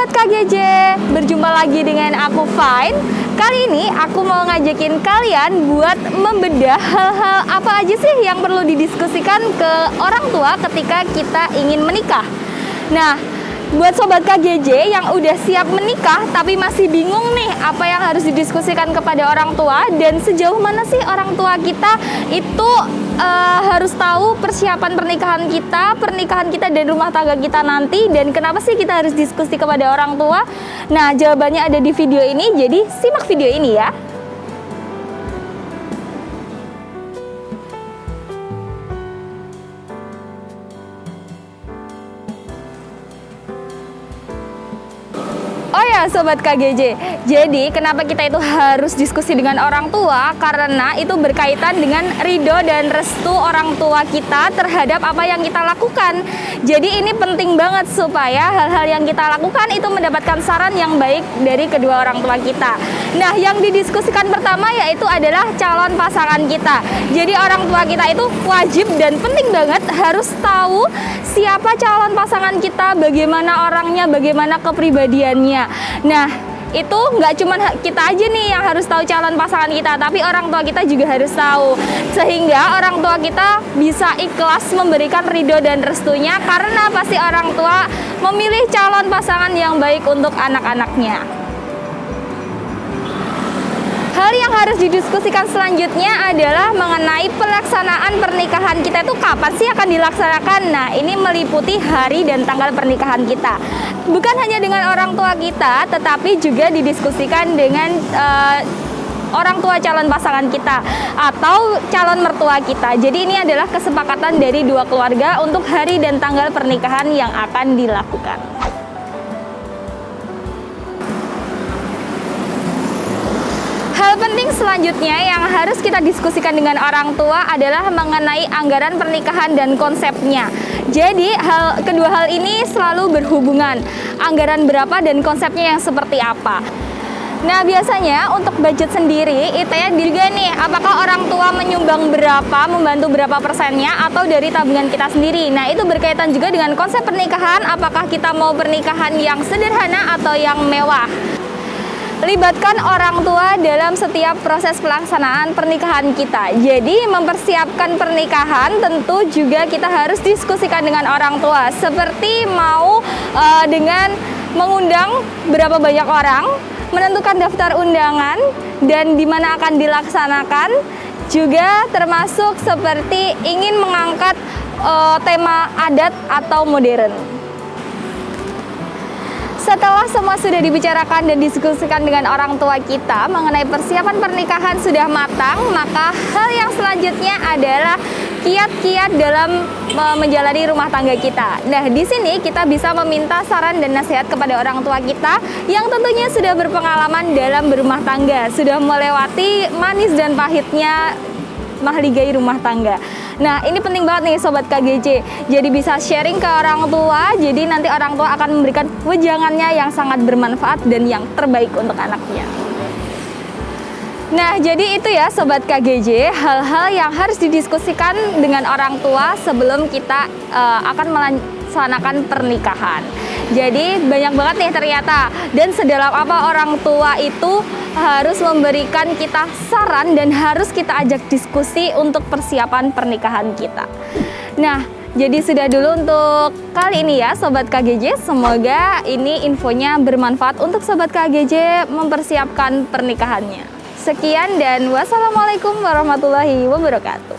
Sobat KGJ, berjumpa lagi dengan aku Fine. Kali ini aku mau ngajakin kalian buat membedah hal-hal apa aja sih yang perlu didiskusikan ke orang tua ketika kita ingin menikah. Nah, buat Sobat KGJ yang udah siap menikah tapi masih bingung nih apa yang harus didiskusikan kepada orang tua dan sejauh mana sih orang tua kita itu harus tahu persiapan pernikahan kita dan rumah tangga kita nanti, dan kenapa sih kita harus diskusi kepada orang tua. Nah, jawabannya ada di video ini, jadi simak video ini ya. Oh ya Sobat KGJ, jadi kenapa kita itu harus diskusi dengan orang tua? Karena itu berkaitan dengan ridho dan restu orang tua kita terhadap apa yang kita lakukan. Jadi ini penting banget supaya hal-hal yang kita lakukan itu mendapatkan saran yang baik dari kedua orang tua kita. Nah, yang didiskusikan pertama yaitu adalah calon pasangan kita. Jadi orang tua kita itu wajib dan penting banget harus tahu siapa calon pasangan kita, bagaimana orangnya, bagaimana kepribadiannya. Nah, itu nggak cuma kita aja nih yang harus tahu calon pasangan kita, tapi orang tua kita juga harus tahu, sehingga orang tua kita bisa ikhlas memberikan ridho dan restunya, karena pasti orang tua memilih calon pasangan yang baik untuk anak-anaknya. Hal yang harus didiskusikan selanjutnya adalah mengenai pelaksanaan pernikahan kita itu kapan sih akan dilaksanakan. Nah, ini meliputi hari dan tanggal pernikahan kita. Bukan hanya dengan orang tua kita, tetapi juga didiskusikan dengan orang tua calon pasangan kita atau calon mertua kita. Jadi ini adalah kesepakatan dari dua keluarga untuk hari dan tanggal pernikahan yang akan dilakukan. Hal penting selanjutnya yang harus kita diskusikan dengan orang tua adalah mengenai anggaran pernikahan dan konsepnya. Jadi kedua hal ini selalu berhubungan. Anggaran berapa dan konsepnya yang seperti apa. Nah, biasanya untuk budget sendiri itu ya juga nih, apakah orang tua menyumbang berapa, membantu berapa persennya, atau dari tabungan kita sendiri. Nah, itu berkaitan juga dengan konsep pernikahan, apakah kita mau pernikahan yang sederhana atau yang mewah. Libatkan orang tua dalam setiap proses pelaksanaan pernikahan kita. Jadi mempersiapkan pernikahan tentu juga kita harus diskusikan dengan orang tua. Seperti mau dengan mengundang berapa banyak orang, menentukan daftar undangan, dan di mana akan dilaksanakan. Juga termasuk seperti ingin mengangkat tema adat atau modern. Setelah semua sudah dibicarakan dan diskusikan dengan orang tua kita mengenai persiapan pernikahan sudah matang, maka hal yang selanjutnya adalah kiat-kiat dalam menjalani rumah tangga kita. Nah, di sini kita bisa meminta saran dan nasihat kepada orang tua kita yang tentunya sudah berpengalaman dalam berumah tangga, sudah melewati manis dan pahitnya mahligai rumah tangga. Nah, ini penting banget nih Sobat KGJ. Jadi bisa sharing ke orang tua, jadi nanti orang tua akan memberikan wejangannya yang sangat bermanfaat dan yang terbaik untuk anaknya. Nah, jadi itu ya Sobat KGJ, hal-hal yang harus didiskusikan dengan orang tua sebelum kita akan melaksanakan pernikahan. Jadi banyak banget nih ternyata, dan sedalam apa orang tua itu harus memberikan kita saran dan harus kita ajak diskusi untuk persiapan pernikahan kita. Nah, jadi sudah dulu untuk kali ini ya Sobat KGJ. Semoga ini infonya bermanfaat untuk Sobat KGJ mempersiapkan pernikahannya. Sekian dan wassalamualaikum warahmatullahi wabarakatuh.